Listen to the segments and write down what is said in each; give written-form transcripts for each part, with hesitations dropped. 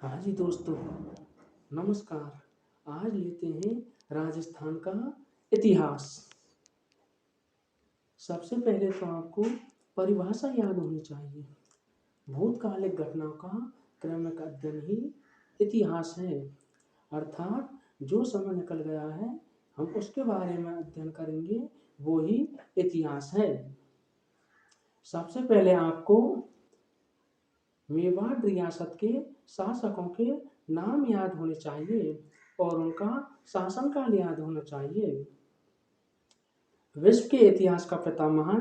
हाँ जी दोस्तों, नमस्कार। आज लेते हैं राजस्थान का इतिहास। सबसे पहले तो आपको परिभाषा याद होनी चाहिए। भूतकालिक घटनाओं का क्रमिक अध्ययन ही इतिहास है। अर्थात जो समय निकल गया है हम उसके बारे में अध्ययन करेंगे, वो ही इतिहास है। सबसे पहले आपको मेवाड़ रियासत के शासकों के नाम याद होने चाहिए और उनका शासनकाल याद होना चाहिए। विश्व के इतिहास का पितामह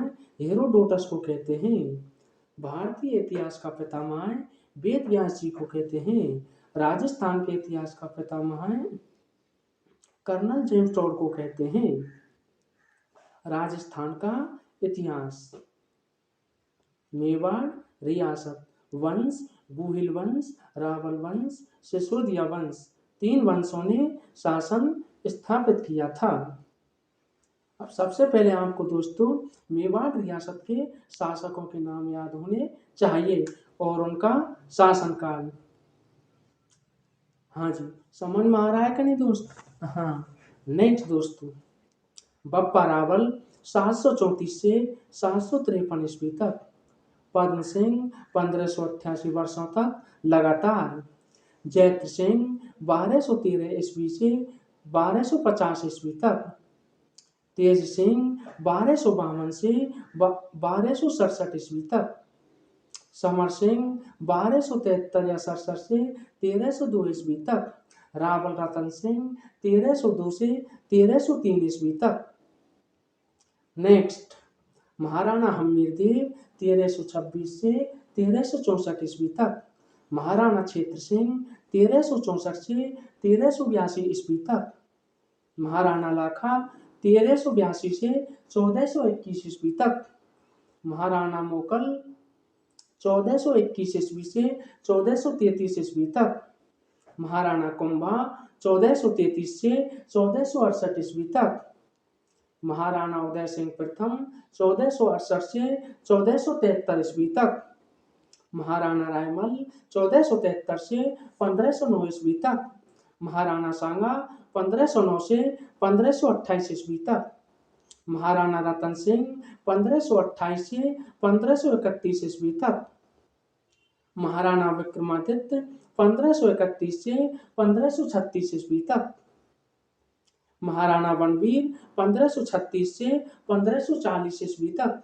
हेरोडोटस को कहते हैं। भारतीय इतिहास का पितामह वेद व्यास जी को कहते हैं। राजस्थान के इतिहास का पितामह कर्नल जेम्स टॉड को कहते हैं। राजस्थान का इतिहास। मेवाड़ रियासत वंश, गुहिल वंश, रावल वंश, सिसोदिया वंश, 3 वंशों ने शासन स्थापित किया था। अब सबसे पहले आपको दोस्तों मेवाड़ रियासत के शासकों के नाम याद होने चाहिए और उनका शासनकाल। हाँ जी, समझ में आ रहा है कि नहीं दोस्त? हाँ, नेक्स्ट दोस्तों, बप्पा रावल 734 से 753 ईस्वी तक, पद्म सिंह 1588 वर्षों तक लगातार, जैत्र सिंह 1213 ईस्वी से 1250 ईस्वी तक, तेज सिंह 1252 से 1267 ईस्वी तक, समर सिंह 1273 या 67 से 1302 ईस्वी तक, रावल रतन सिंह 1302 से 1303 ईस्वी तक। नेक्स्ट, महाराणा हमीरदेव 1326 से 1364 ईस्वी तक, महाराणा क्षेत्र सिंह 1364 से 1382 ईस्वी तक, महाराणा लाखा 1382 से 1421 ईस्वी तक, महाराणा मोकल 1421 ईस्वी से 1433 ईस्वी तक, महाराणा कुंभा 1433 से 1468 ईस्वी तक, महाराणा उदय सिंह प्रथम 1468 से 1473 ईस्वी तक, महाराणा रायमल 1473 से 1509 ईस्वी तक, महाराणा सांगा 1509 से 1528 ईस्वी तक, महाराणा रतन सिंह 1528 से 1531 ईस्वी तक, महाराणा विक्रमादित्य 1531 से 1536 ईस्वी तक, महाराणा बनवीर 1536 से 1540 ईस्वी तक,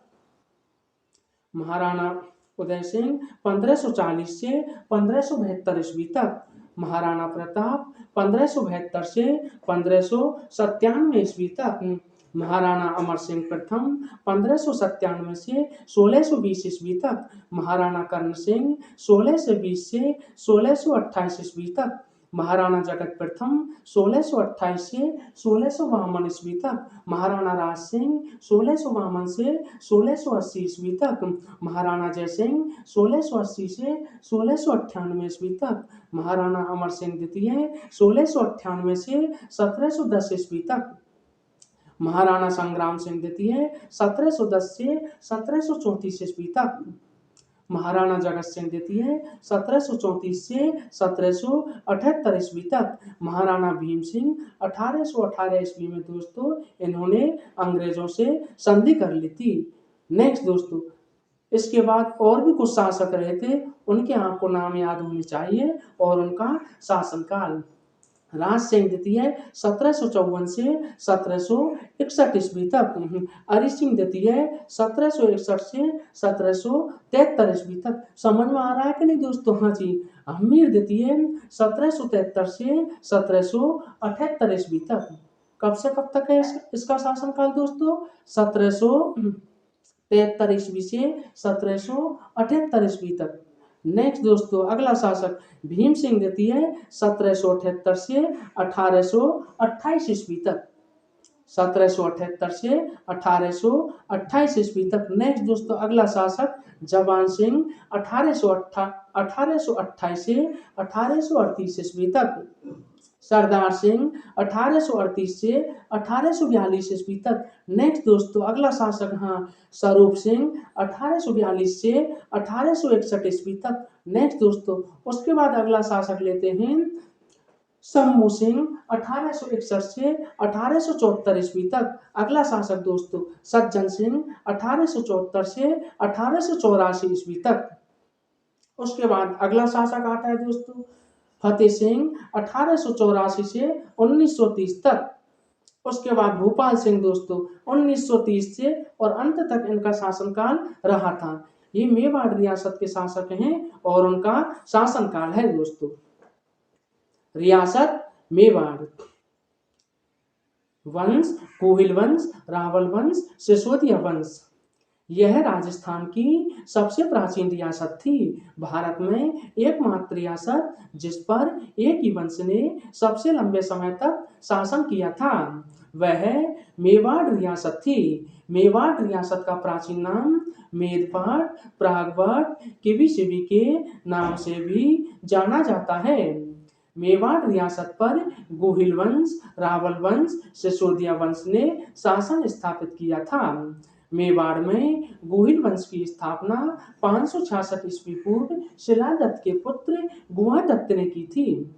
महाराणा उदय सिंह 1540 से 1572 ईस्वी तक, महाराणा प्रताप 1572 से 1597 ईस्वी तक, महाराणा अमर सिंह प्रथम 1597 से 1620 ईस्वी तक, महाराणा कर्ण सिंह 1620 से 1628 ईस्वी तक, महाराणा जगत प्रथम 1628 से 1652 ईस्वी तक, महाराणा राज सिंह 1652 से 1680 ईस्वी तक, महाराणा जय सिंह 1680 से 1698 ईस्वी तक, महाराणा अमर सिंह द्वितीय 1698 से 1710 ईस्वी तक, महाराणा संग्राम सिंह द्वितीय 1710 से 1734 ईस्वी तक, महाराणा जगत सिंह द्वितीय 1734 से 1778 ईस्वी तक, महाराणा भीम सिंह 1818 ईस्वी में दोस्तों इन्होंने अंग्रेजों से संधि कर ली थी। नेक्स्ट दोस्तों, इसके बाद और भी कुछ शासक रहे थे, उनके आपको नाम याद होने चाहिए और उनका शासनकाल। राज सिंह द्वितीय 1754 से 1761 ईस्वी तक, हरि सिंह द्वितीय 1761 से 1773 ईस्वी तक। समझ में आ रहा है कि नहीं दोस्तों? हाँ जी। हमीर द्वितीय 1773 से 1778 ईस्वी तक। कब से कब तक है इसका शासनकाल दोस्तों? 1773 ईस्वी से 1778 ईस्वी तक। नेक्स्ट दोस्तों, अगला शासक भीम सिंह द्वितीय 1778 से 1828 ईस्वी तक, 1778 से 1828 ईस्वी तक। नेक्स्ट दोस्तों, अगला शासक जवान सिंह 1828 से 1838 ईस्वी तक, सरदार सिंह 1838 से 1842 ईस्वी तक। नेक्स्ट दोस्तों, अगला शासक स्वरूप सिंह 1842 से 1861 ईस्वी तक। नेक्स्ट दोस्तों, उसके बाद अगला शासक लेते हैं शंभू सिंह 1861 से 1874 ईस्वी तक। अगला शासक दोस्तों सज्जन सिंह 1874 से 1884 ईस्वी तक। उसके बाद अगला शासक आता है दोस्तों फतेह सिंह 1884 से 1930 तक। उसके बाद भूपाल सिंह दोस्तों 1930 से और अंत तक इनका शासनकाल रहा था। ये मेवाड़ रियासत के शासक हैं और उनका शासनकाल है दोस्तों। रियासत मेवाड़। वंश कोहिल वंश, रावल वंश, सिसोदिया वंश। यह राजस्थान की सबसे प्राचीन रियासत थी। भारत में एकमात्र रियासत जिस पर एक ही वंश ने सबसे लंबे समय तक शासन किया था वह मेवाड़ रियासत थी। मेवाड़ रियासत का प्राचीन नाम मेदपाट, प्रागवट, किबीसिबी के नाम से भी जाना जाता है। मेवाड़ रियासत पर गोहिल वंश, रावल वंश, सिसोदिया वंश ने शासन स्थापित किया था। मेवाड़ में गोहिल वंश की स्थापना 566 ईस्वी पूर्व शिलादत्त के पुत्र गुहादत्त ने की थी।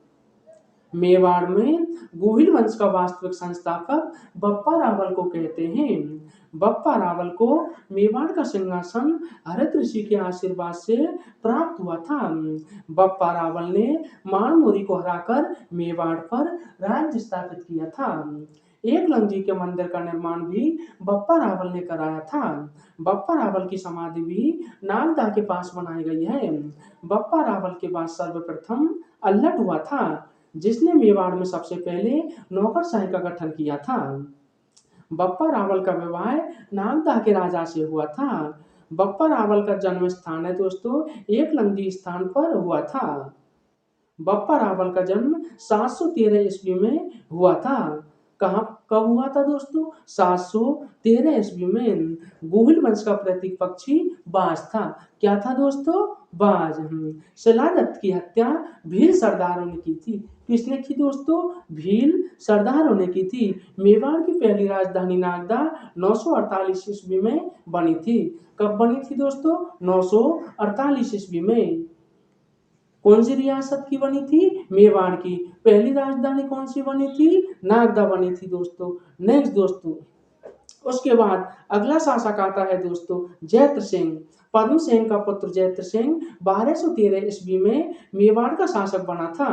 मेवाड़ में गोहिल वंश का वास्तविक संस्थापक बप्पा रावल को कहते हैं। बप्पा रावल को मेवाड़ का सिंहासन हरित ऋषि के आशीर्वाद से प्राप्त हुआ था। बप्पा रावल ने माणमोरी को हराकर मेवाड़ पर राज्य स्थापित किया था। एकलंग जी के मंदिर का निर्माण भी बप्पा रावल ने कराया था। बप्पा रावल की समाधि भी नागदा के पास बनाई गई है। बप्पा रावल के बाद सर्वप्रथम अल्लट हुआ था जिसने मेवाड़ में सबसे पहले नौकरशाही का गठन किया था। बप्पा रावल का विवाह नागदा के राजा से हुआ था। बप्पा रावल का जन्म स्थान है दोस्तों एकलंग स्थान पर हुआ था। बप्पा रावल का जन्म 713 ईस्वी में हुआ था। कब हुआ था दोस्तों? 713 ईस्वी में। गोहिल वंश का प्रतीक पक्षी बाज था। क्या था दोस्तों? बाज। शिलादत्त की हत्या भील सरदारों ने की थी। किसने की दोस्तों? भील सरदारों ने की थी। मेवाड़ की पहली राजधानी नागदा 948 ईस्वी में बनी थी। कब बनी थी दोस्तों? 948 ईस्वी में। कौन सी रियासत की बनी थी? मेवाड़ की। पहली राजधानी कौन सी बनी थी? नागदा बनी थी दोस्तों। नेक्स्ट दोस्तों, उसके बाद अगला शासक आता है दोस्तों जैत्र सिंह। पद्म सिंह का पुत्र जैत्र सिंह 1213 ईस्वी में मेवाड़ का शासक बना था।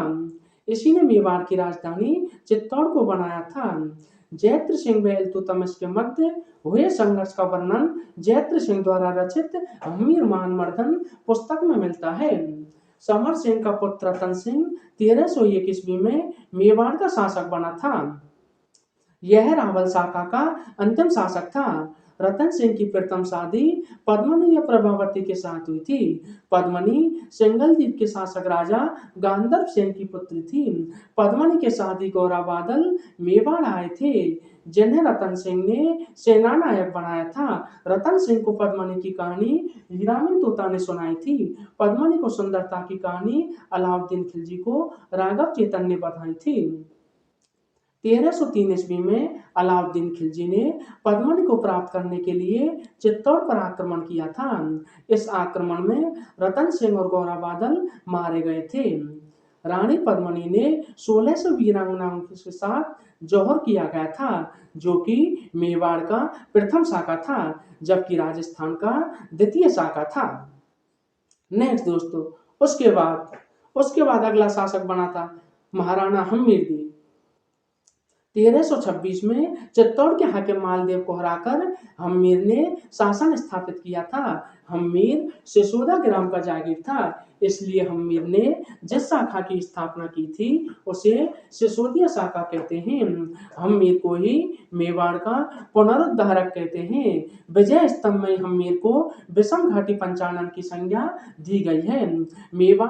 इसी ने मेवाड़ की राजधानी चित्तौड़ को बनाया था। जैत्र सिंह व इल्तुतमिश के मध्य हुए संघर्ष का वर्णन जैत्र सिंह द्वारा रचित हम्मीर मानमर्दन पुस्तक में मिलता है। समर सिंह का पुत्र रतन सिंह 1301 ईस्वी में मेवाड़ का शासक बना था। यह रावल शाखा का अंतिम शासक था। रतन सिंह की प्रथम शादी पद्मनी या प्रभावती के साथ हुई थी। पद्मनी सिंगल द्वीप के शासक राजा गांधर्व सेन की पुत्री थी। पद्मनी के शादी गौरा बादल मेवाड़ आए थे जिन्हें रतन सिंह ने सेनानायक बनाया था। रतन सिंह को पद्मनी की कहानी हीरामन तोता ने सुनाई थी। पद्मनी को सुंदरता की कहानी अलाउद्दीन खिलजी को राघव चेतन ने बताई थी। 1303 ईस्वी में अलाउद्दीन खिलजी ने पद्मनी को प्राप्त करने के लिए चित्तौड़ पर आक्रमण किया था। इस आक्रमण में रतन सिंह और गौरा बादल मारे गए थे। रानी पद्मनी ने 1600 वीरांगनाओं के साथ जौहर किया गया था जो कि मेवाड़ का प्रथम शाखा था जबकि राजस्थान का द्वितीय शाखा था। नेक्स्ट दोस्तों, उसके बाद अगला शासक बना था महाराणा हम्मीर। 1326 में चित्तौड़ के हाकिम मालदेव को हराकर हम्मीर ने शासन स्थापित किया था। हम्मीर सिसोदा ग्राम का जागीर था इसलिए हम्मीर ने जिस शाखा की स्थापना की थी उसे सिसोदिया शाखा कहते हैं। हम्मीर को ही मेवाड़ का पुनरुद्धारक कहते हैं। विजय स्तंभ में हम्मीर को विषम घाटी पंचानन की संज्ञा दी गई है। मेवाड़